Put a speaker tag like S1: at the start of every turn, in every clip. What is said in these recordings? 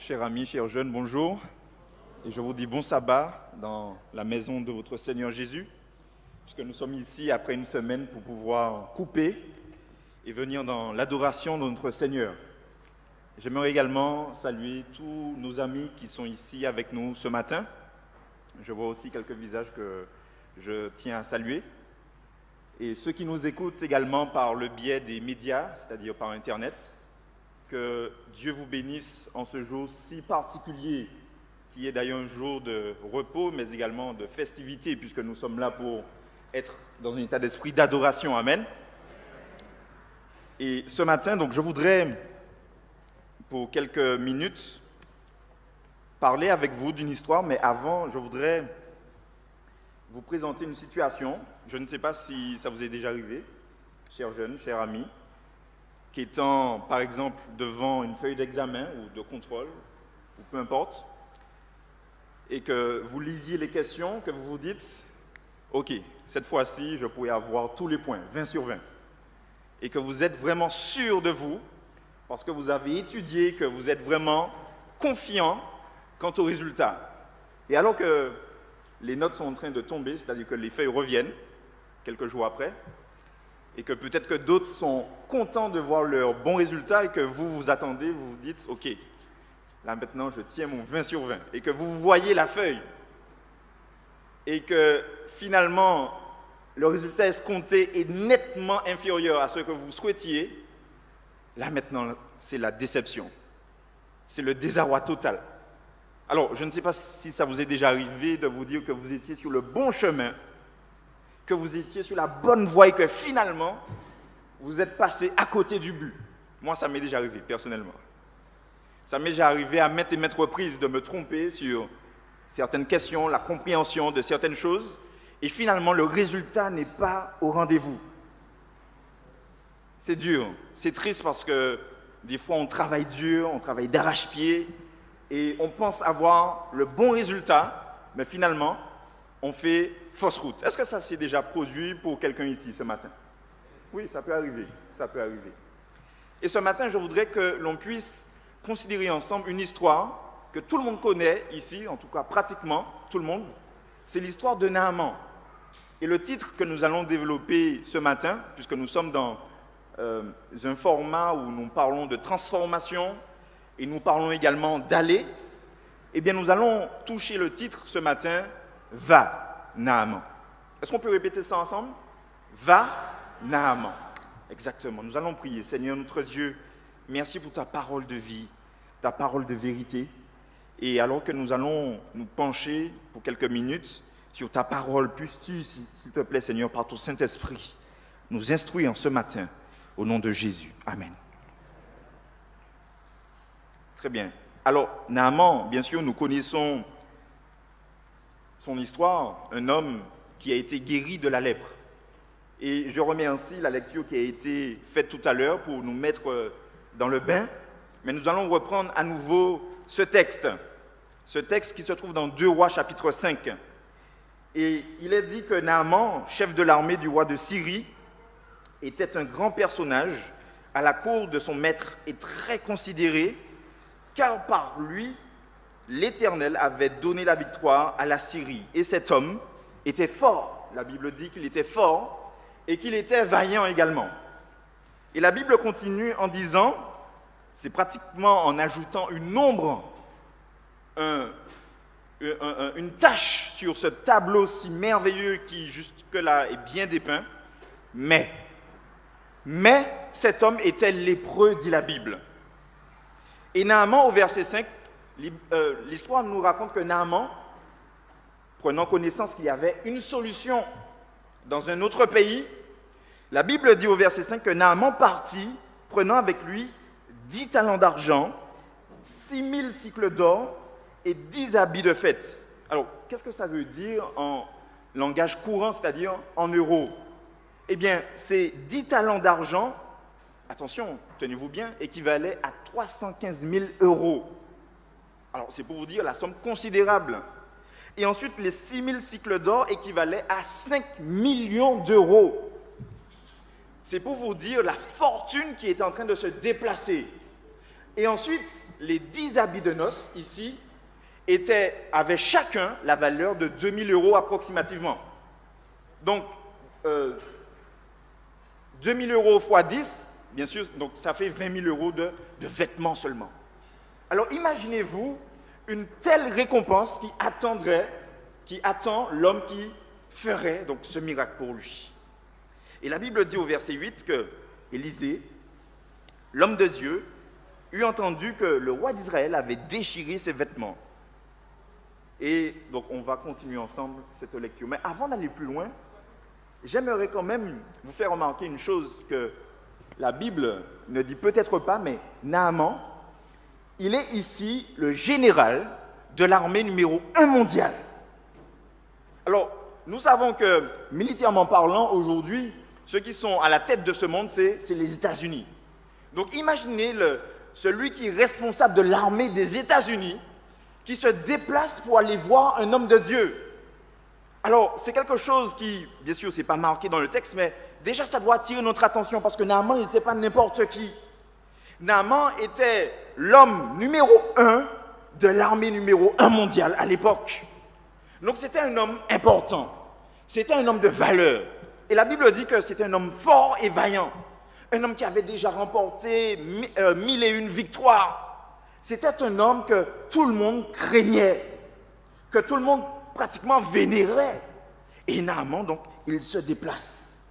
S1: Chers amis, chers jeunes, bonjour. Et je vous dis bon sabbat dans la maison de votre Seigneur Jésus, puisque nous sommes ici après une semaine pour pouvoir couper et venir dans l'adoration de notre Seigneur. J'aimerais également saluer tous nos amis qui sont ici avec nous ce matin. Je vois aussi quelques visages que je tiens à saluer. Et ceux qui nous écoutent également par le biais des médias, c'est-à-dire par Internet. Que Dieu vous bénisse en ce jour si particulier, qui est d'ailleurs un jour de repos, mais également de festivité, puisque nous sommes là pour être dans un état d'esprit d'adoration. Amen. Et ce matin, donc, je voudrais, pour quelques minutes, parler avec vous d'une histoire, mais avant, je voudrais vous présenter une situation. Je ne sais pas si ça vous est déjà arrivé, chers jeunes, chers amis, qui étant, par exemple, devant une feuille d'examen ou de contrôle, ou peu importe, et que vous lisiez les questions, que vous vous dites « Ok, cette fois-ci, je pourrais avoir tous les points, 20 sur 20 », et que vous êtes vraiment sûr de vous, parce que vous avez étudié, que vous êtes vraiment confiant quant au résultat. Et alors que les notes sont en train de tomber, c'est-à-dire que les feuilles reviennent quelques jours après, et que peut-être que d'autres sont contents de voir leurs bons résultats et que vous vous attendez, vous vous dites « Ok, là maintenant je tiens mon 20 sur 20 » et que vous voyez la feuille et que finalement le résultat escompté est nettement inférieur à ce que vous souhaitiez, là maintenant c'est la déception, c'est le désarroi total. Alors je ne sais pas si ça vous est déjà arrivé de vous dire que vous étiez sur le bon chemin, que vous étiez sur la bonne voie et que finalement, vous êtes passé à côté du but. Moi, ça m'est déjà arrivé, personnellement. Ça m'est déjà arrivé à maintes et maintes reprises de me tromper sur certaines questions, la compréhension de certaines choses, et finalement, le résultat n'est pas au rendez-vous. C'est dur, c'est triste parce que des fois, on travaille dur, on travaille d'arrache-pied, et on pense avoir le bon résultat, mais finalement, on fait fausse route. Est-ce que ça s'est déjà produit pour quelqu'un ici ce matin? Oui, ça peut arriver, ça peut arriver. Et ce matin, je voudrais que l'on puisse considérer ensemble une histoire que tout le monde connaît ici, en tout cas pratiquement tout le monde. C'est l'histoire de Naaman. Et le titre que nous allons développer ce matin, puisque nous sommes dans un format où nous parlons de transformation et nous parlons également d'aller, eh bien nous allons toucher le titre ce matin, Va, Naaman. Est-ce qu'on peut répéter ça ensemble? Va, Naaman. Exactement. Nous allons prier. Seigneur notre Dieu, merci pour ta parole de vie, ta parole de vérité. Et alors que nous allons nous pencher pour quelques minutes sur ta parole, puisses-tu, s'il te plaît, Seigneur, par ton Saint-Esprit, nous instruire ce matin au nom de Jésus. Amen. Très bien. Alors, Naaman, bien sûr, nous connaissons son histoire, un homme qui a été guéri de la lèpre. Et je remercie la lecture qui a été faite tout à l'heure pour nous mettre dans le bain. Mais nous allons reprendre à nouveau ce texte qui se trouve dans 2 Rois chapitre 5. Et il est dit que Naaman, chef de l'armée du roi de Syrie, était un grand personnage à la cour de son maître et très considéré, car par lui, l'Éternel avait donné la victoire à la Syrie. Et cet homme était fort. La Bible dit qu'il était fort et qu'il était vaillant également. Et la Bible continue en disant, c'est pratiquement en ajoutant une ombre, une tache sur ce tableau si merveilleux qui jusque-là est bien dépeint. Mais cet homme était lépreux, dit la Bible. Et Naaman, au verset 5, l'histoire nous raconte que Naaman, prenant connaissance qu'il y avait une solution dans un autre pays, la Bible dit au verset 5 que Naaman partit, prenant avec lui 10 talents d'argent, 6000 cycles d'or et 10 habits de fête. Alors, qu'est-ce que ça veut dire en langage courant, c'est-à-dire en euros? Eh bien, ces 10 talents d'argent, attention, tenez-vous bien, équivalaient à 315 000 euros. Alors, c'est pour vous dire la somme considérable. Et ensuite, les 6000 cycles d'or équivalaient à 5 millions d'euros. C'est pour vous dire la fortune qui était en train de se déplacer. Et ensuite, les 10 habits de noces, ici, avaient chacun la valeur de 2000 € approximativement. Donc, 2000 € fois 10, bien sûr, donc ça fait 20 000 € de vêtements seulement. Alors, imaginez-vous une telle récompense qui attend l'homme qui ferait donc ce miracle pour lui. Et la Bible dit au verset 8 que Élisée, l'homme de Dieu, eut entendu que le roi d'Israël avait déchiré ses vêtements. Et donc on va continuer ensemble cette lecture. Mais avant d'aller plus loin, j'aimerais quand même vous faire remarquer une chose que la Bible ne dit peut-être pas, mais Naaman, il est ici le général de l'armée numéro 1 mondiale. Alors, nous savons que, militairement parlant, aujourd'hui, ceux qui sont à la tête de ce monde, c'est les États-Unis. Donc, imaginez celui qui est responsable de l'armée des États-Unis, qui se déplace pour aller voir un homme de Dieu. Alors, c'est quelque chose qui, bien sûr, ce n'est pas marqué dans le texte, mais déjà, ça doit attirer notre attention, parce que Naaman n'était pas n'importe qui. Naaman était l'homme numéro 1 de l'armée numéro 1 mondiale à l'époque. Donc c'était un homme important, c'était un homme de valeur. Et la Bible dit que c'était un homme fort et vaillant, un homme qui avait déjà remporté 1001 victoires. C'était un homme que tout le monde craignait, que tout le monde pratiquement vénérait. Et Naaman, donc, il se déplace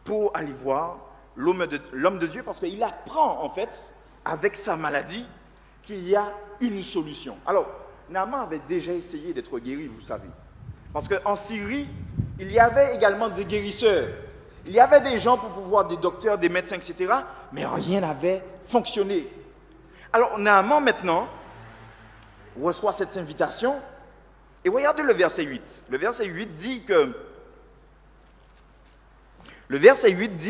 S1: pour aller voir l'homme de Dieu, parce qu'il apprend, en fait, avec sa maladie, qu'il y a une solution. Alors, Naaman avait déjà essayé d'être guéri, vous savez. Parce qu'en Syrie, il y avait également des guérisseurs. Il y avait des gens pour pouvoir, des docteurs, des médecins, etc. Mais rien n'avait fonctionné. Alors, Naaman, maintenant, reçoit cette invitation. Et regardez le verset 8. Le verset 8 dit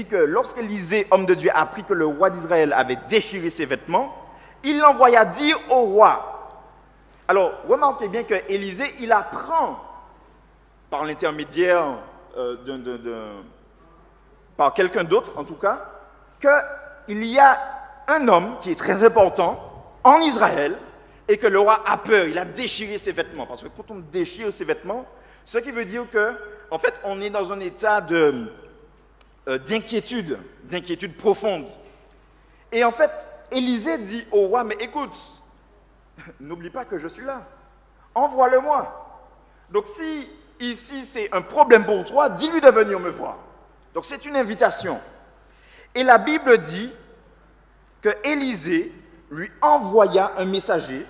S1: que lorsqu'Élisée, homme de Dieu, apprit que le roi d'Israël avait déchiré ses vêtements, il l'envoya dire au roi. Alors, remarquez bien que Élisée, il apprend par l'intermédiaire par quelqu'un d'autre, en tout cas, qu'il y a un homme qui est très important en Israël et que le roi a peur, il a déchiré ses vêtements. Parce que quand on déchire ses vêtements, ce qui veut dire que, en fait, on est dans un état d'inquiétude profonde. Et en fait, Élisée dit au roi, mais écoute, n'oublie pas que je suis là, envoie-le-moi. Donc si ici c'est un problème pour toi, dis-lui de venir me voir. Donc c'est une invitation. Et la Bible dit que Élisée lui envoya un messager,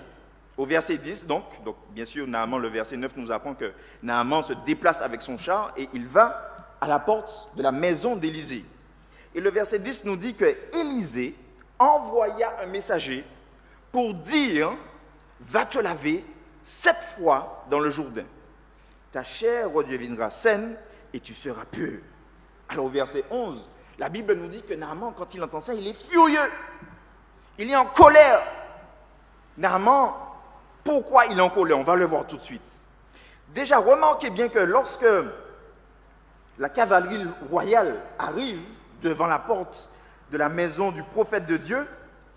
S1: au verset 10, donc bien sûr, Naaman, le verset 9 nous apprend que Naaman se déplace avec son char et il va à la porte de la maison d'Élisée. Et le verset 10 nous dit que Élisée envoya un messager pour dire, va te laver 7 fois dans le Jourdain. Ta chair redeviendra saine et tu seras pur. Alors au verset 11, la Bible nous dit que Naaman, quand il entend ça, il est furieux. Il est en colère. Naaman, pourquoi il est en colère? On va le voir tout de suite. Déjà, remarquez bien que lorsque la cavalerie royale arrive devant la porte de la maison du prophète de Dieu,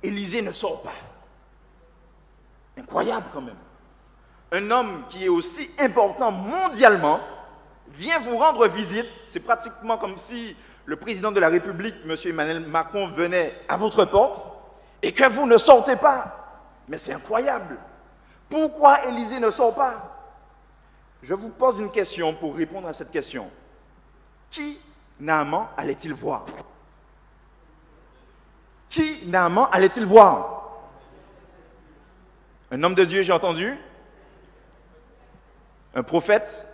S1: Élisée ne sort pas. Incroyable quand même. Un homme qui est aussi important mondialement vient vous rendre visite. C'est pratiquement comme si le président de la République, M. Emmanuel Macron, venait à votre porte et que vous ne sortez pas. Mais c'est incroyable. Pourquoi Élisée ne sort pas? Je vous pose une question pour répondre à cette question. Qui Naaman allait-il voir? Qui Naaman allait-il voir? Un homme de Dieu, j'ai entendu? Un prophète?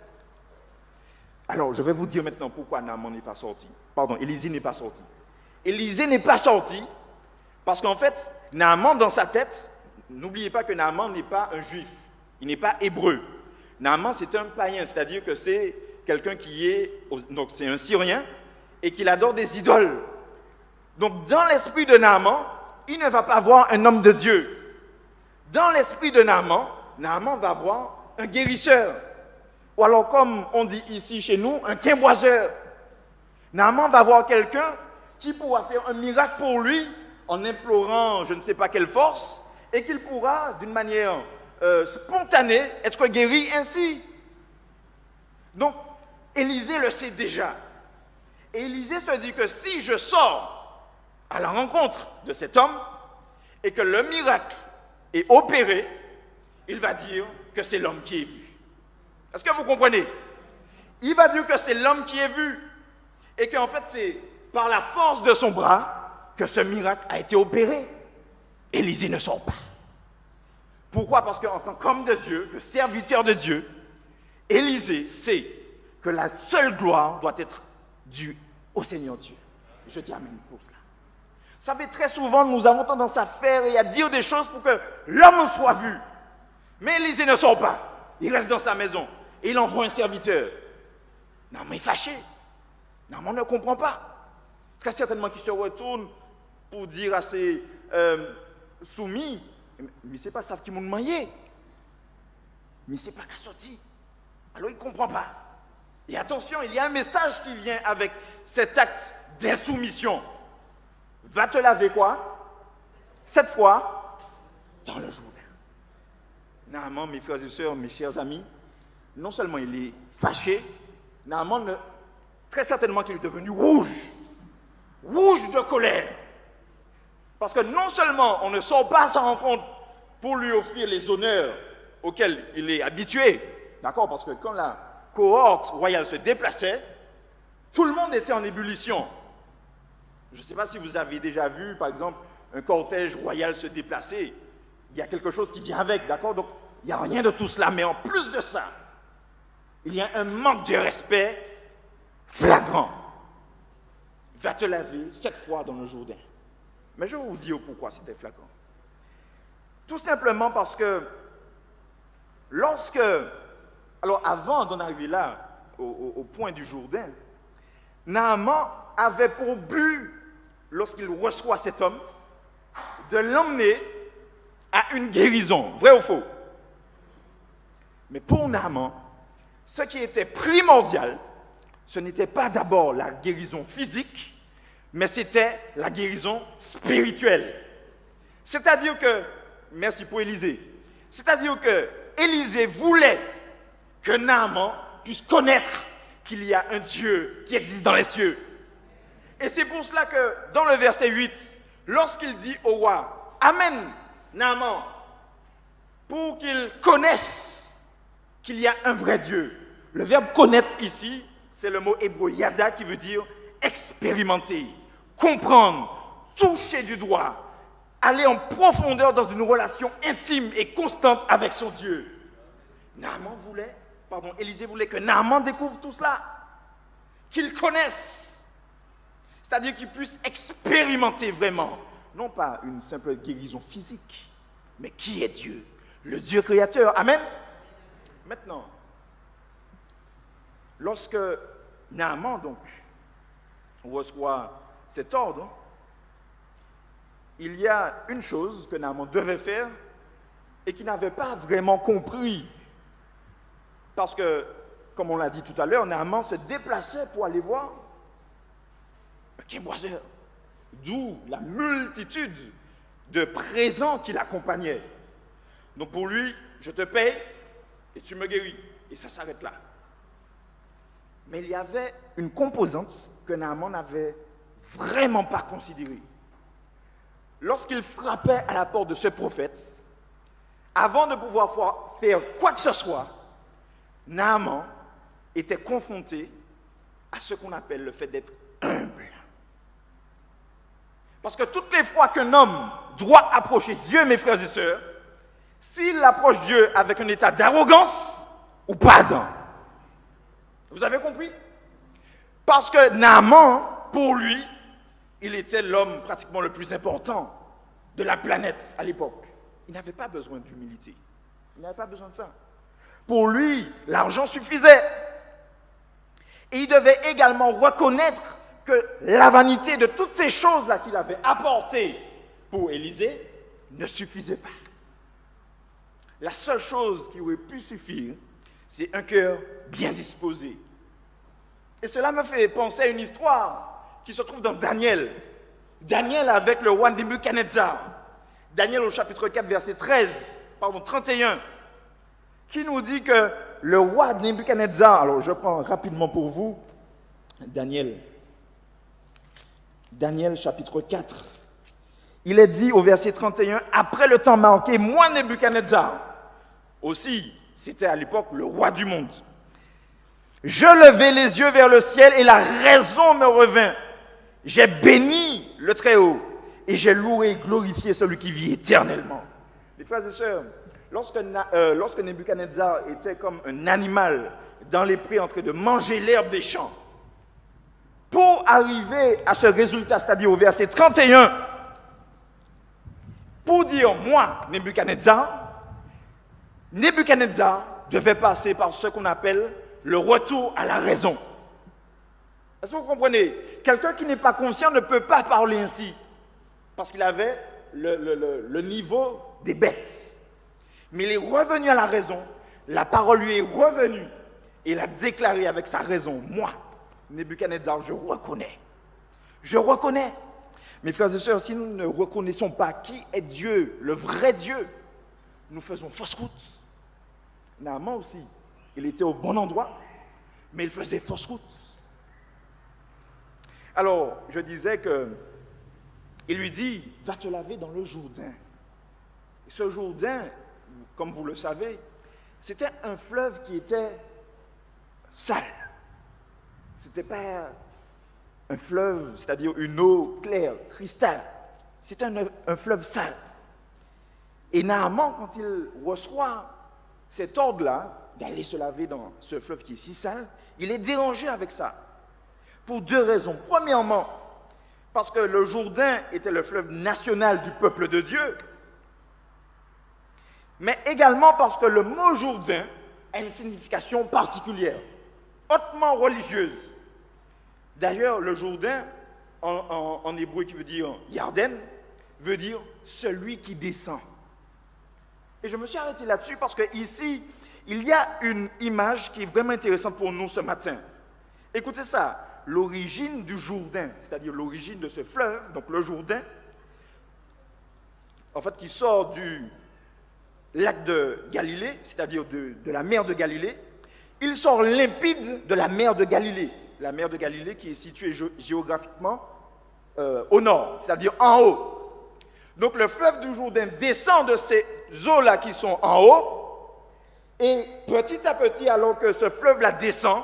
S1: Alors, je vais vous dire maintenant pourquoi Naaman n'est pas sorti. Pardon, Élisée n'est pas sorti. Élisée n'est pas sorti parce qu'en fait, Naaman, dans sa tête, n'oubliez pas que Naaman n'est pas un juif, il n'est pas hébreu. Naaman, c'est un païen, c'est-à-dire que c'est quelqu'un qui est, donc c'est un Syrien, et qu'il adore des idoles. Donc, dans l'esprit de Naaman, il ne va pas voir un homme de Dieu. Dans l'esprit de Naaman, Naaman va voir un guérisseur. Ou alors, comme on dit ici chez nous, un quimboiseur. Naaman va voir quelqu'un qui pourra faire un miracle pour lui en implorant je ne sais pas quelle force, et qu'il pourra, d'une manière spontanée, être guéri ainsi. Donc, Élisée le sait déjà. Et Élisée se dit que si je sors à la rencontre de cet homme, et que le miracle est opéré, il va dire que c'est l'homme qui est vu. Est-ce que vous comprenez? Il va dire que c'est l'homme qui est vu, et qu'en fait c'est par la force de son bras que ce miracle a été opéré. Élisée ne sort pas. Pourquoi? Parce qu'en tant qu'homme de Dieu, que serviteur de Dieu, Élisée sait que la seule gloire doit être due au Seigneur Dieu. Je termine pour cela. Vous savez, très souvent, nous avons tendance à faire et à dire des choses pour que l'homme soit vu. Mais Élisée ne sort pas. Il reste dans sa maison. Et il envoie un serviteur. Naaman est fâché. Naaman ne comprend pas. Très certainement qu'il se retourne pour dire à ses soumis, mais c'est pas ça qui m'ont demandé. Mais c'est pas qu'à sortir. Alors il ne comprend pas. Et attention, il y a un message qui vient avec cet acte d'insoumission. Va te laver quoi? Cette fois, dans le Jourdain. Naaman, mes frères et sœurs, mes chers amis, non seulement il est fâché, Naaman, très certainement qu'il est devenu rouge de colère. Parce que non seulement on ne sort pas à sa rencontre pour lui offrir les honneurs auxquels il est habitué, d'accord, parce que quand la cohorte royale se déplaçait, tout le monde était en ébullition. Je ne sais pas si vous avez déjà vu, par exemple, un cortège royal se déplacer. Il y a quelque chose qui vient avec, d'accord? Donc, il n'y a rien de tout cela. Mais en plus de ça, il y a un manque de respect flagrant. Va te laver 7 fois dans le Jourdain. Mais je vais vous dire pourquoi c'était flagrant. Tout simplement parce que alors avant d'en arriver là, au point du Jourdain, Naaman avait pour but, lorsqu'il reçoit cet homme, de l'emmener à une guérison, vrai ou faux? Mais pour Naaman, ce qui était primordial, ce n'était pas d'abord la guérison physique, mais c'était la guérison spirituelle. C'est-à-dire que, merci pour Élisée, c'est-à-dire que Élisée voulait que Naaman puisse connaître qu'il y a un Dieu qui existe dans les cieux. Et c'est pour cela que dans le verset 8, lorsqu'il dit au roi, amène Naaman, pour qu'il connaisse qu'il y a un vrai Dieu. Le verbe connaître ici, c'est le mot hébreu yada qui veut dire expérimenter, comprendre, toucher du doigt, aller en profondeur dans une relation intime et constante avec son Dieu. Élisée voulait que Naaman découvre tout cela, qu'il connaisse, c'est-à-dire qu'il puisse expérimenter vraiment, non pas une simple guérison physique, mais qui est Dieu, le Dieu créateur. Amen. Maintenant, lorsque Naaman donc reçoit cet ordre, il y a une chose que Naaman devait faire et qu'il n'avait pas vraiment compris. Parce que, comme on l'a dit tout à l'heure, Naaman se déplaçait pour aller voir un quimboiseur. D'où la multitude de présents qui l'accompagnaient. Donc pour lui, je te paye et tu me guéris. Et ça s'arrête là. Mais il y avait une composante que Naaman n'avait vraiment pas considérée. Lorsqu'il frappait à la porte de ce prophète, avant de pouvoir faire quoi que ce soit, Naaman était confronté à ce qu'on appelle le fait d'être humble. Parce que toutes les fois qu'un homme doit approcher Dieu, mes frères et sœurs, s'il approche Dieu avec un état d'arrogance ou pardon. Vous avez compris? Parce que Naaman, pour lui, il était l'homme pratiquement le plus important de la planète à l'époque. Il n'avait pas besoin d'humilité. Il n'avait pas besoin de ça. Pour lui, l'argent suffisait. Et il devait également reconnaître que la vanité de toutes ces choses-là qu'il avait apportées pour Élisée ne suffisait pas. La seule chose qui aurait pu suffire, c'est un cœur bien disposé. Et cela me fait penser à une histoire qui se trouve dans Daniel. Daniel avec le roi Nebuchadnezzar. Daniel au chapitre 4, verset 31, qui nous dit que le roi Nebuchadnezzar, alors je prends rapidement pour vous, Daniel chapitre 4, il est dit au verset 31, après le temps marqué, moi Nebuchadnezzar, aussi, c'était à l'époque le roi du monde. Je levai les yeux vers le ciel et la raison me revint. J'ai béni le Très-Haut et j'ai loué et glorifié celui qui vit éternellement. Les frères et sœurs, lorsque Nebuchadnezzar était comme un animal dans les prés en train de manger l'herbe des champs, pour arriver à ce résultat, c'est-à-dire au verset 31, pour dire, moi, Nebuchadnezzar devait passer par ce qu'on appelle le retour à la raison. Est-ce que vous comprenez? Quelqu'un qui n'est pas conscient ne peut pas parler ainsi, parce qu'il avait le niveau des bêtes. Mais il est revenu à la raison, la parole lui est revenue, et il a déclaré avec sa raison, moi, Nebuchadnezzar, je reconnais. Mes frères et sœurs, si nous ne reconnaissons pas qui est Dieu, le vrai Dieu, nous faisons fausse route. Naaman aussi, il était au bon endroit, mais il faisait fausse route. Alors, je disais il lui dit, va te laver dans le Jourdain. Et ce Jourdain, comme vous le savez, c'était un fleuve qui était sale. Ce n'était pas un fleuve, c'est-à-dire une eau claire, cristal. C'était un fleuve sale. Et Naaman, quand il reçoit cet ordre-là, d'aller se laver dans ce fleuve qui est si sale, il est dérangé avec ça. Pour deux raisons. Premièrement, parce que le Jourdain était le fleuve national du peuple de Dieu, mais également parce que le mot Jourdain a une signification particulière, hautement religieuse. D'ailleurs, le Jourdain, en hébreu qui veut dire Yarden, veut dire celui qui descend. Et je me suis arrêté là-dessus parce qu'ici, il y a une image qui est vraiment intéressante pour nous ce matin. Écoutez ça, l'origine du Jourdain, c'est-à-dire l'origine de ce fleuve, donc le Jourdain, en fait, qui sort du lac de Galilée, c'est-à-dire de la mer de Galilée, il sort limpide de la mer de Galilée. La mer de Galilée qui est située géographiquement au nord, c'est-à-dire en haut. Donc le fleuve du Jourdain descend de ces eaux-là qui sont en haut, et petit à petit, alors que ce fleuve-là descend,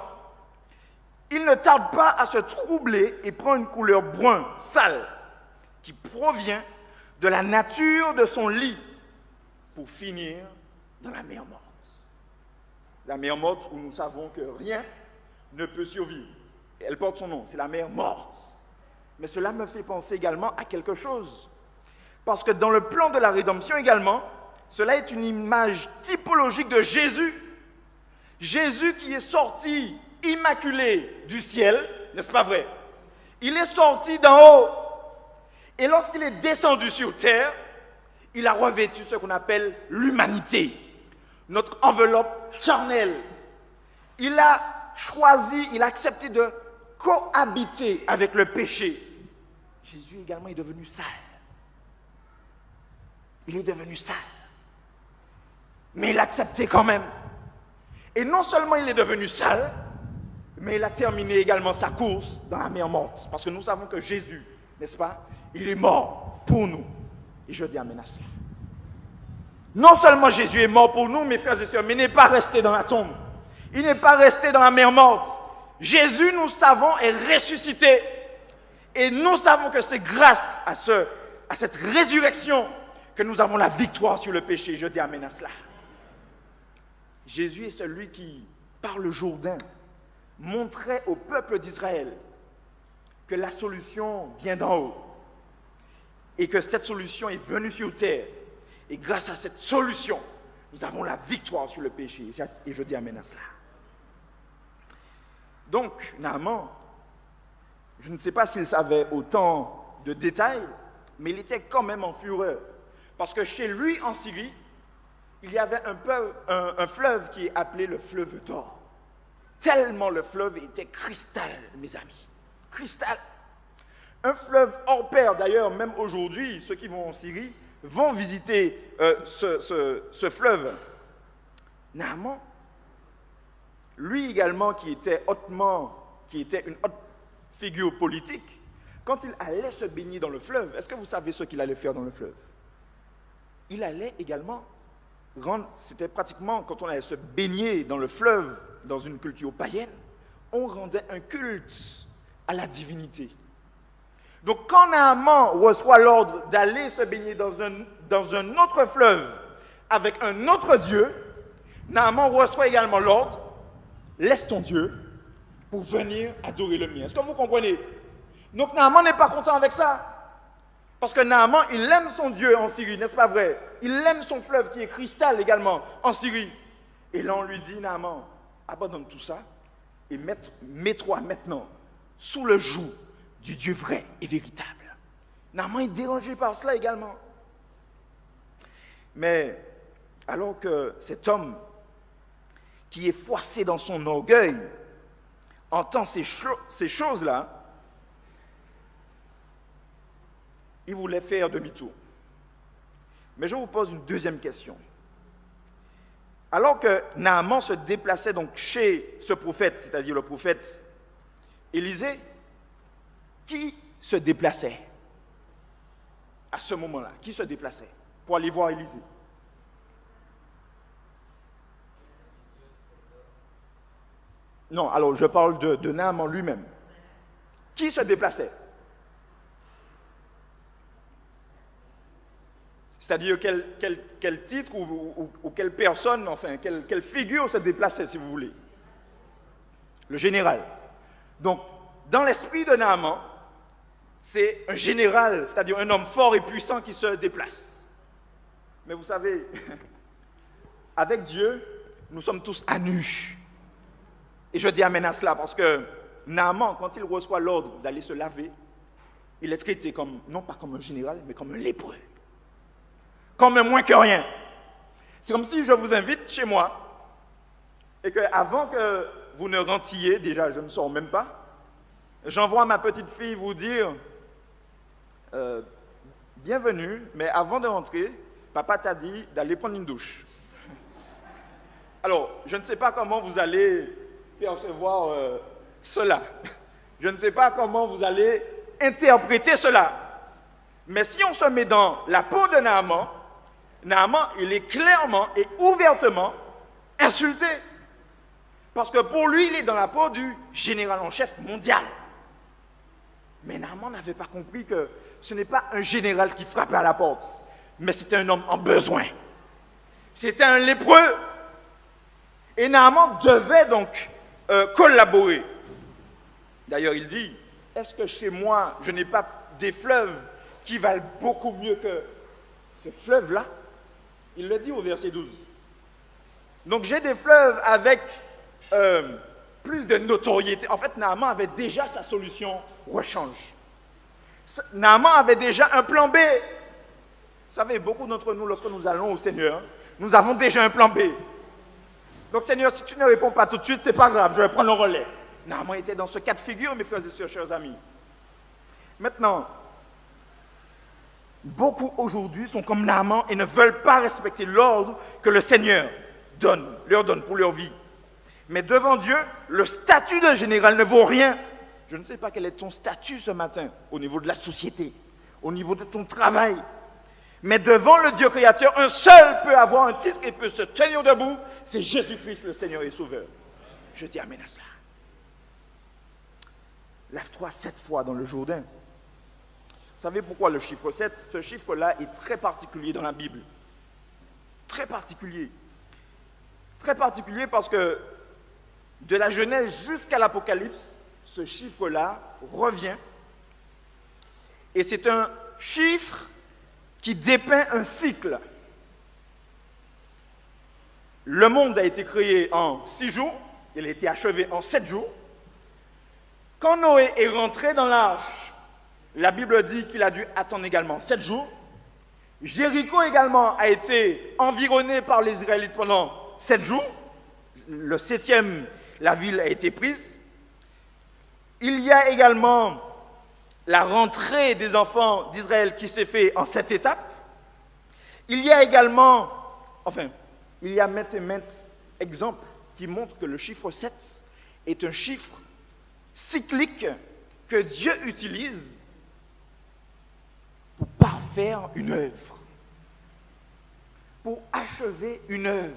S1: il ne tarde pas à se troubler et prend une couleur brun, sale, qui provient de la nature de son lit, pour finir dans la mer morte. La mer morte où nous savons que rien ne peut survivre. Elle porte son nom, c'est la mer morte. Mais cela me fait penser également à quelque chose. Parce que dans le plan de la rédemption également, cela est une image typologique de Jésus. Jésus qui est sorti immaculé du ciel, n'est-ce pas vrai? Il est sorti d'en haut. Et lorsqu'il est descendu sur terre, il a revêtu ce qu'on appelle l'humanité, notre enveloppe charnelle. Il a choisi, il a accepté de cohabiter avec le péché. Jésus également est devenu sale. Il est devenu sale. Mais il a accepté quand même. Et non seulement il est devenu sale, mais il a terminé également sa course dans la mer morte. Parce que nous savons que Jésus, n'est-ce pas, il est mort pour nous. Et je dis amen à cela. Non seulement Jésus est mort pour nous, mes frères et sœurs, mais il n'est pas resté dans la tombe. Il n'est pas resté dans la mer morte. Jésus, nous savons, est ressuscité. Et nous savons que c'est grâce à cette résurrection que nous avons la victoire sur le péché. Je dis amen à cela. Jésus est celui qui, par le Jourdain, montrait au peuple d'Israël que la solution vient d'en haut. Et que cette solution est venue sur terre. Et grâce à cette solution, nous avons la victoire sur le péché. Et je dis amen à cela. Donc, Naaman, je ne sais pas s'il savait autant de détails, mais il était quand même en fureur. Parce que chez lui, en Syrie, il y avait un fleuve qui est appelé le fleuve d'or. Tellement le fleuve était cristal, mes amis. Cristal. Un fleuve hors pair, d'ailleurs, même aujourd'hui, ceux qui vont en Syrie vont visiter ce fleuve. Naaman, lui également qui était une haute figure politique, quand il allait se baigner dans le fleuve, est-ce que vous savez ce qu'il allait faire dans le fleuve? Il allait également c'était pratiquement quand on allait se baigner dans le fleuve, dans une culture païenne, on rendait un culte à la divinité. Donc quand Naaman reçoit l'ordre d'aller se baigner dans un autre fleuve avec un autre Dieu, Naaman reçoit également l'ordre, laisse ton Dieu pour venir adorer le mien. Est-ce que vous comprenez? Donc Naaman n'est pas content avec ça. Parce que Naaman, il aime son Dieu en Syrie, n'est-ce pas vrai? Il aime son fleuve qui est cristal également en Syrie. Et là on lui dit, Naaman, abandonne tout ça et mets-toi maintenant sous le joug du Dieu vrai et véritable. Naaman est dérangé par cela également. Mais alors que cet homme qui est froissé dans son orgueil entend ces choses-là, il voulait faire demi-tour. Mais je vous pose une deuxième question. Alors que Naaman se déplaçait donc chez ce prophète, c'est-à-dire le prophète Élisée, qui se déplaçait à ce moment-là? Qui se déplaçait pour aller voir Élisée? Non, alors je parle de Naaman lui-même. Qui se déplaçait? C'est-à-dire quel titre ou quelle personne, enfin, quelle figure se déplaçait, si vous voulez? Le général. Donc, dans l'esprit de Naaman, c'est un général, c'est-à-dire un homme fort et puissant qui se déplace. Mais vous savez, avec Dieu, nous sommes tous à nu. Et je dis amen à cela parce que Naaman, quand il reçoit l'ordre d'aller se laver, il est traité non pas comme un général, mais comme un lépreux. Comme un moins que rien. C'est comme si je vous invite chez moi et qu'avant que vous ne rentriez, déjà je ne sors même pas, j'envoie ma petite fille vous dire bienvenue, mais avant de rentrer, papa t'a dit d'aller prendre une douche. Alors, je ne sais pas comment vous allez percevoir cela. Je ne sais pas comment vous allez interpréter cela. Mais si on se met dans la peau de Naaman, Naaman, il est clairement et ouvertement insulté. Parce que pour lui, il est dans la peau du général en chef mondial. Mais Naaman n'avait pas compris que ce n'est pas un général qui frappait à la porte, mais c'était un homme en besoin. C'était un lépreux. Et Naaman devait donc collaborer. D'ailleurs, il dit, est-ce que chez moi, je n'ai pas des fleuves qui valent beaucoup mieux que ce fleuve-là? Il le dit au verset 12. Donc j'ai des fleuves avec plus de notoriété. En fait, Naaman avait déjà sa solution rechange. Naaman avait déjà un plan B. Vous savez, beaucoup d'entre nous, lorsque nous allons au Seigneur, nous avons déjà un plan B. Donc Seigneur, si tu ne réponds pas tout de suite, c'est pas grave, je vais prendre le relais. Naaman était dans ce cas de figure, mes frères et sœurs, chers amis. Maintenant, beaucoup aujourd'hui sont comme Naaman et ne veulent pas respecter l'ordre que le Seigneur leur donne pour leur vie. Mais devant Dieu, le statut d'un général ne vaut rien. Je ne sais pas quel est ton statut ce matin, au niveau de la société, au niveau de ton travail. Mais devant le Dieu créateur, un seul peut avoir un titre et peut se tenir debout, c'est Jésus-Christ, le Seigneur et Sauveur. Je dis amen à cela. Lave-toi 7 fois dans le Jourdain. Vous savez pourquoi le chiffre 7? Ce chiffre-là est très particulier dans la Bible. Très particulier. Très particulier parce que de la Genèse jusqu'à l'Apocalypse, ce chiffre-là revient. Et c'est un chiffre qui dépeint un cycle. Le monde a été créé en 6 jours, il a été achevé en 7 jours. Quand Noé est rentré dans l'arche, la Bible dit qu'il a dû attendre également 7 jours. Jéricho également a été environné par les Israélites pendant 7 jours. Le 7e, la ville a été prise. Il y a également la rentrée des enfants d'Israël qui s'est faite en 7 étapes. Il y a également, il y a maintes et maintes exemples qui montrent que le chiffre 7 est un chiffre cyclique que Dieu utilise pour parfaire une œuvre, pour achever une œuvre,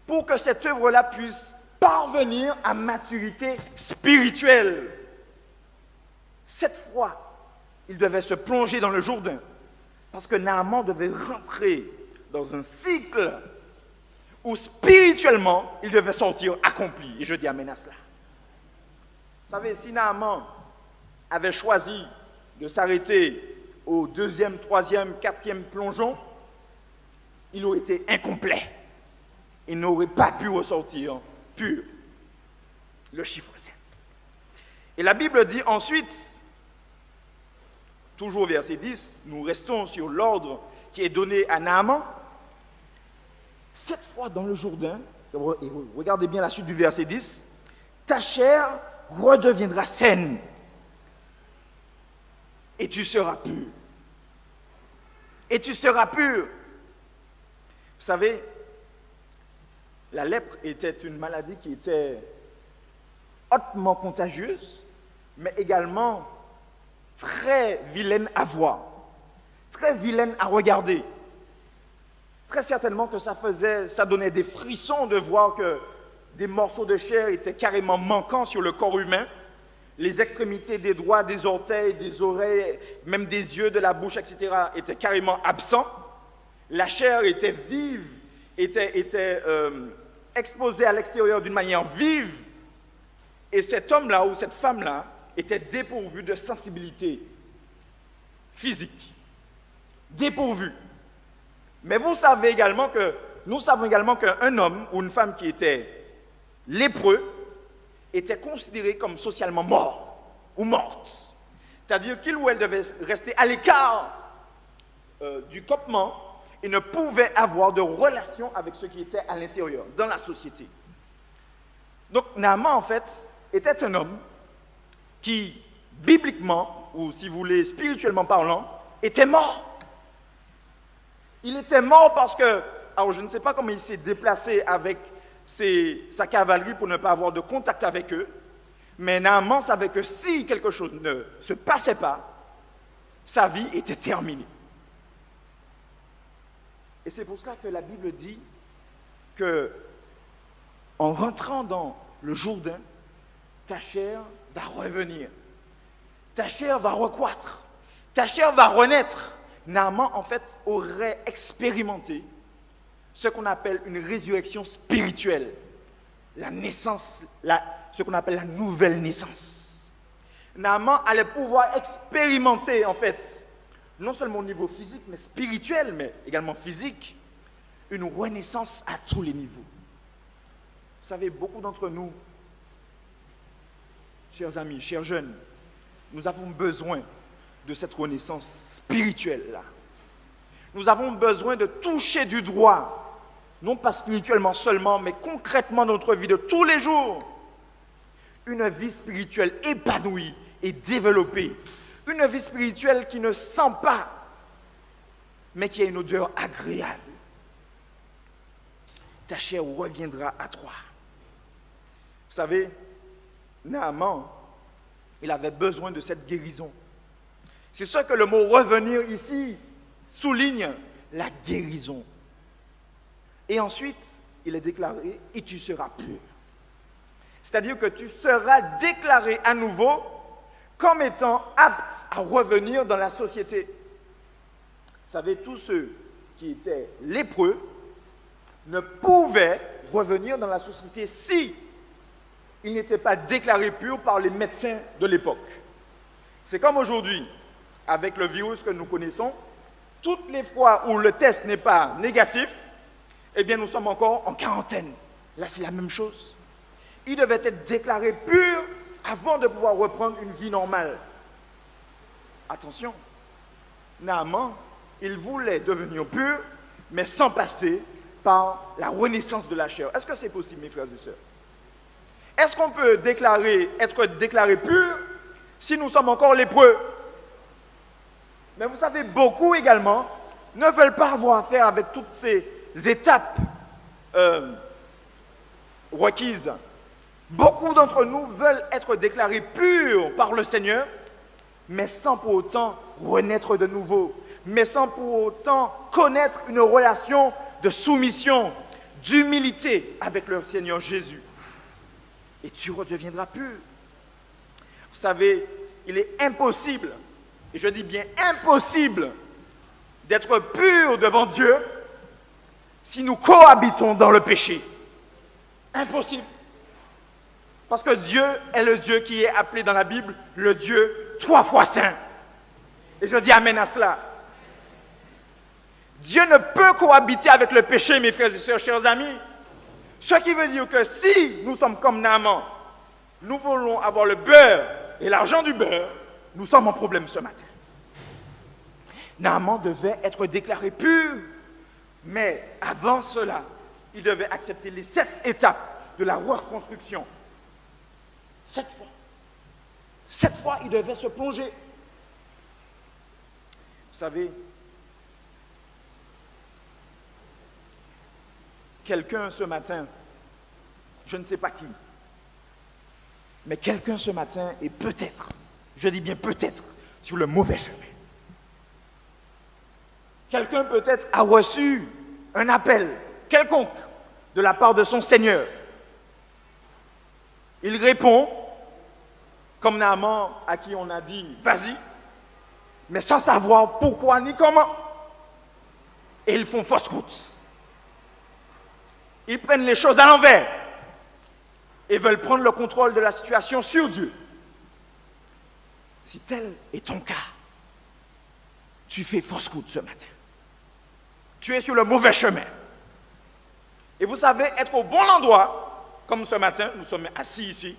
S1: pour que cette œuvre-là puisse parvenir à maturité spirituelle. 7 fois, il devait se plonger dans le Jourdain parce que Naaman devait rentrer dans un cycle où spirituellement, il devait sortir accompli. Et je dis amen à cela. Vous savez, si Naaman avait choisi de s'arrêter au 2e, 3e, 4e plongeon, il aurait été incomplet. Il n'aurait pas pu ressortir pur. Le chiffre 7. Et la Bible dit ensuite, toujours verset 10, nous restons sur l'ordre qui est donné à Naaman. 7 fois dans le Jourdain, et regardez bien la suite du verset 10, ta chair redeviendra saine et tu seras pur. Et tu seras pur. Vous savez, la lèpre était une maladie qui était hautement contagieuse, mais également très vilaine à voir, très vilaine à regarder. Très certainement que ça donnait des frissons de voir que des morceaux de chair étaient carrément manquants sur le corps humain. Les extrémités des doigts, des orteils, des oreilles, même des yeux, de la bouche, etc. étaient carrément absents. La chair était vive, était exposée à l'extérieur d'une manière vive. Et cet homme-là ou cette femme-là était dépourvu de sensibilité physique. Dépourvu. Mais nous savons également qu'un homme ou une femme qui était lépreux était considéré comme socialement mort ou morte. C'est-à-dire qu'il ou elle devait rester à l'écart du campement et ne pouvait avoir de relation avec ceux qui étaient à l'intérieur, dans la société. Donc Naaman, en fait, était un homme qui, bibliquement, ou si vous voulez, spirituellement parlant, était mort. Il était mort parce que, alors je ne sais pas comment il s'est déplacé avec sa cavalerie pour ne pas avoir de contact avec eux, mais Naaman savait que si quelque chose ne se passait pas, sa vie était terminée. Et c'est pour cela que la Bible dit que, en rentrant dans le Jourdain, ta chair va revenir, ta chair va recroître, ta chair va renaître. Naaman, en fait, aurait expérimenté ce qu'on appelle une résurrection spirituelle, la naissance, ce qu'on appelle la nouvelle naissance. Naaman allait pouvoir expérimenter, en fait, non seulement au niveau physique, mais spirituel, mais également physique, une renaissance à tous les niveaux. Vous savez, beaucoup d'entre nous, chers amis, chers jeunes, nous avons besoin de cette renaissance spirituelle-là. Nous avons besoin de toucher du doigt, non pas spirituellement seulement, mais concrètement dans notre vie de tous les jours, une vie spirituelle épanouie et développée, une vie spirituelle qui ne sent pas, mais qui a une odeur agréable. Ta chair reviendra à toi. Vous savez, Naaman, il avait besoin de cette guérison. C'est ce que le mot revenir ici souligne, la guérison. Et ensuite, il est déclaré, et tu seras pur. C'est-à-dire que tu seras déclaré à nouveau comme étant apte à revenir dans la société. Vous savez, tous ceux qui étaient lépreux ne pouvaient revenir dans la société si ils n'étaient pas déclarés purs par les médecins de l'époque. C'est comme aujourd'hui, avec le virus que nous connaissons, toutes les fois où le test n'est pas négatif, eh bien nous sommes encore en quarantaine. Là, c'est la même chose. Ils devaient être déclarés purs avant de pouvoir reprendre une vie normale. Attention, Naaman, il voulait devenir pur, mais sans passer par la renaissance de la chair. Est-ce que c'est possible, mes frères et sœurs? Est-ce qu'on peut être déclaré pur si nous sommes encore lépreux. Mais vous savez, beaucoup également ne veulent pas avoir affaire avec toutes ces étapes requises. Beaucoup d'entre nous veulent être déclarés purs par le Seigneur, mais sans pour autant renaître de nouveau, mais sans pour autant connaître une relation de soumission, d'humilité avec leur Seigneur Jésus. Et tu redeviendras pur. Vous savez, il est impossible, et je dis bien impossible, d'être pur devant Dieu si nous cohabitons dans le péché. Impossible. Parce que Dieu est le Dieu qui est appelé dans la Bible le Dieu 3 fois saint. Et je dis amen à cela. Dieu ne peut cohabiter avec le péché, mes frères et sœurs, chers amis. Ce qui veut dire que si nous sommes comme Naaman, nous voulons avoir le beurre et l'argent du beurre, nous sommes en problème ce matin. Naaman devait être déclaré pur, mais avant cela, il devait accepter les 7 étapes de la reconstruction. 7 fois. 7 fois, il devait se plonger. Vous savez, quelqu'un ce matin, je ne sais pas qui, mais quelqu'un ce matin est peut-être, je dis bien peut-être, sur le mauvais chemin. Quelqu'un peut-être a reçu un appel quelconque de la part de son Seigneur. Il répond, comme Naaman à qui on a dit « vas-y », mais sans savoir pourquoi ni comment. Et ils font fausse route. Ils prennent les choses à l'envers et veulent prendre le contrôle de la situation sur Dieu. Si tel est ton cas, tu fais fausse route ce matin. Tu es sur le mauvais chemin. Et vous savez, être au bon endroit, comme ce matin, nous sommes assis ici,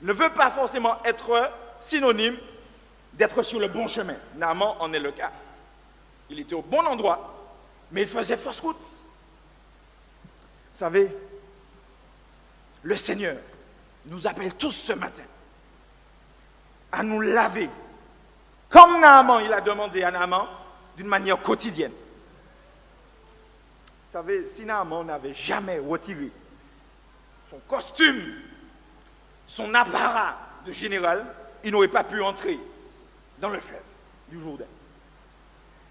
S1: ne veut pas forcément être synonyme d'être sur le bon chemin. Naaman en est le cas. Il était au bon endroit, mais il faisait fausse route. Vous savez, le Seigneur nous appelle tous ce matin à nous laver, comme Naaman, il a demandé à Naaman, d'une manière quotidienne. Vous savez, si Naaman n'avait jamais retiré son costume, son apparat de général, il n'aurait pas pu entrer dans le fleuve du Jourdain.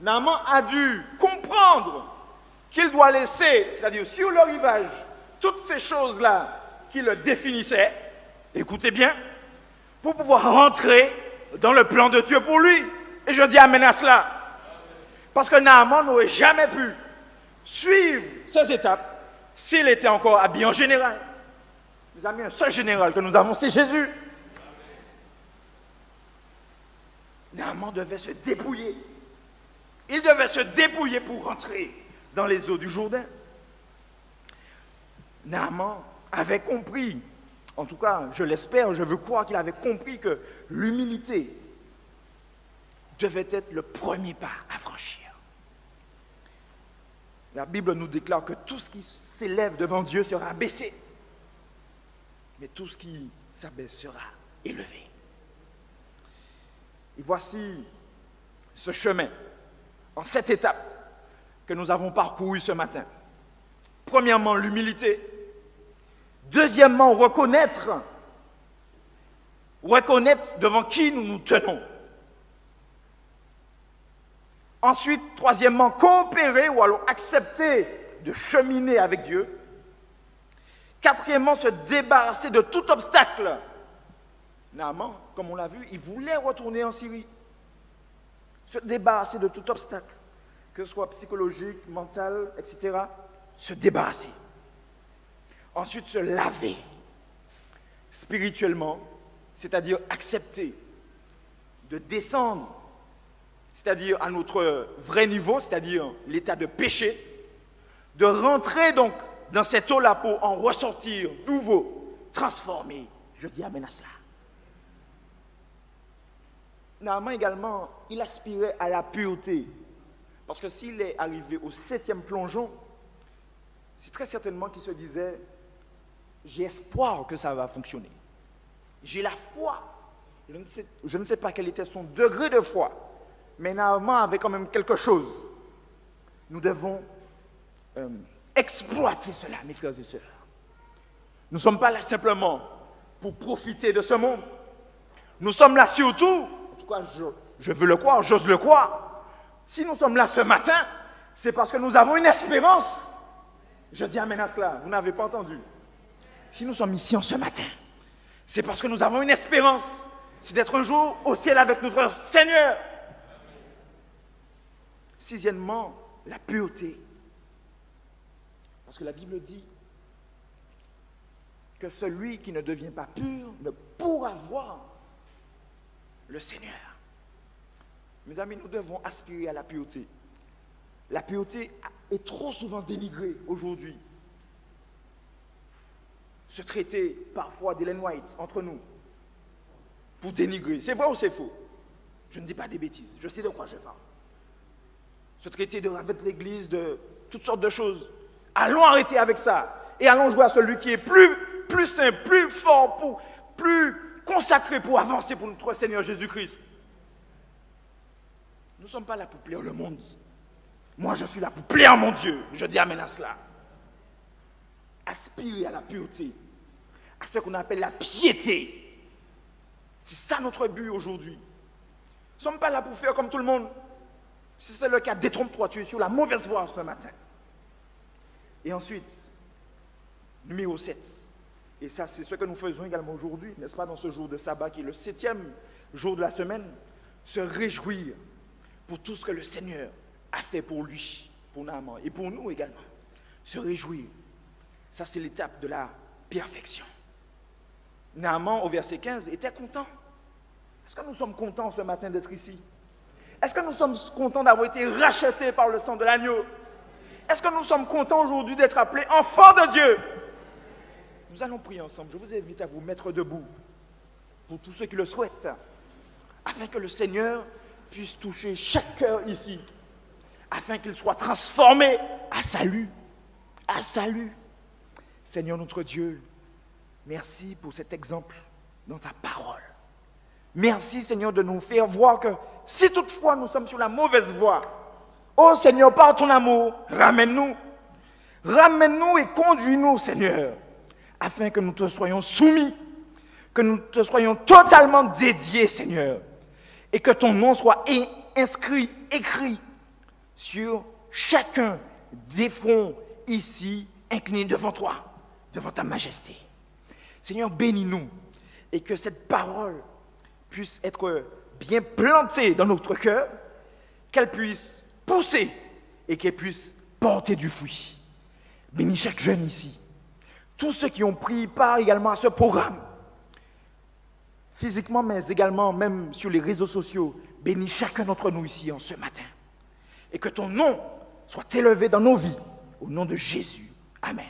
S1: Naaman a dû comprendre qu'il doit laisser, c'est-à-dire sur le rivage, toutes ces choses-là qui le définissaient, écoutez bien, pour pouvoir rentrer dans le plan de Dieu pour lui. Et je dis amen à cela. Parce que Naaman n'aurait jamais pu suivre ces étapes s'il était encore habillé en général. Mes amis, un seul général que nous avons, c'est Jésus. Naaman devait se dépouiller. Il devait se dépouiller pour rentrer dans les eaux du Jourdain. Naaman avait compris, en tout cas, je l'espère, je veux croire qu'il avait compris que l'humilité devait être le premier pas à franchir. La Bible nous déclare que tout ce qui s'élève devant Dieu sera abaissé, mais tout ce qui s'abaisse sera élevé. Et voici ce chemin, en 7 étapes, que nous avons parcouru ce matin. Premièrement, l'humilité. Deuxièmement, reconnaître devant qui nous nous tenons. Ensuite, troisièmement, coopérer ou alors accepter de cheminer avec Dieu. Quatrièmement, se débarrasser de tout obstacle. Naaman, comme on l'a vu, il voulait retourner en Syrie. Se débarrasser de tout obstacle, que ce soit psychologique, mental, etc. Se débarrasser. Ensuite, se laver spirituellement, c'est-à-dire accepter de descendre, c'est-à-dire à notre vrai niveau, c'est-à-dire l'état de péché, de rentrer donc dans cette eau-là pour en ressortir nouveau, transformé. Je dis amen à cela. Naaman également, il aspirait à la pureté, parce que s'il est arrivé au 7e plongeon, c'est très certainement qu'il se disait « j'ai espoir que ça va fonctionner. J'ai la foi Je ne sais pas quel était son degré de foi, mais Naaman avait quand même quelque chose. Nous devons exploiter cela, mes frères et sœurs. Nous ne sommes pas là simplement pour profiter de ce monde. Nous sommes là surtout, en tout cas je veux le croire, j'ose le croire. Si nous sommes là ce matin, c'est parce que nous avons une espérance. Je dis amen à cela, vous n'avez pas entendu. Si nous sommes ici en ce matin, c'est parce que nous avons une espérance. C'est d'être un jour au ciel avec notre Seigneur. Sixièmement, la pureté. Parce que la Bible dit que celui qui ne devient pas pur ne pourra voir le Seigneur. Mes amis, nous devons aspirer à la pureté. La pureté est trop souvent dénigrée aujourd'hui. Se traiter parfois d'Ellen White entre nous pour dénigrer. C'est vrai ou c'est faux? Je ne dis pas des bêtises. Je sais de quoi je parle. Se traiter de ravette l'église, de toutes sortes de choses. Allons arrêter avec ça. Et allons jouer à celui qui est plus saint, plus fort, plus consacré pour avancer pour notre Seigneur Jésus-Christ. Nous ne sommes pas là pour plaire le monde. Moi, je suis là pour plaire mon Dieu. Je dis amen à cela. Aspirer à la pureté, à ce qu'on appelle la piété. C'est ça notre but aujourd'hui. Nous ne sommes pas là pour faire comme tout le monde. Si c'est le cas, détrompe-toi, tu es sur la mauvaise voie ce matin. Et ensuite, numéro 7. Et ça, c'est ce que nous faisons également aujourd'hui, n'est-ce pas, dans ce jour de sabbat qui est le 7e jour de la semaine, se réjouir pour tout ce que le Seigneur a fait pour lui, pour Naaman, et pour nous également. Se réjouir. Ça, c'est l'étape de la perfection. Naaman, au verset 15, était content. Est-ce que nous sommes contents ce matin d'être ici? Est-ce que nous sommes contents d'avoir été rachetés par le sang de l'agneau? Est-ce que nous sommes contents aujourd'hui d'être appelés enfants de Dieu? Nous allons prier ensemble. Je vous invite à vous mettre debout pour tous ceux qui le souhaitent, afin que le Seigneur puisse toucher chaque cœur ici, afin qu'il soit transformé à salut. À salut. Seigneur notre Dieu, merci pour cet exemple dans ta parole. Merci Seigneur de nous faire voir que si toutefois nous sommes sur la mauvaise voie, oh Seigneur, par ton amour, ramène-nous. Ramène-nous et conduis-nous Seigneur, afin que nous te soyons soumis, que nous te soyons totalement dédiés Seigneur, et que ton nom soit inscrit, écrit sur chacun des fronts ici inclinés devant toi, devant ta majesté. Seigneur, bénis-nous et que cette parole puisse être bien plantée dans notre cœur, qu'elle puisse pousser et qu'elle puisse porter du fruit. Bénis chaque jeune ici, tous ceux qui ont pris part également à ce programme, physiquement mais également même sur les réseaux sociaux. Bénis chacun d'entre nous ici en ce matin et que ton nom soit élevé dans nos vies au nom de Jésus. Amen.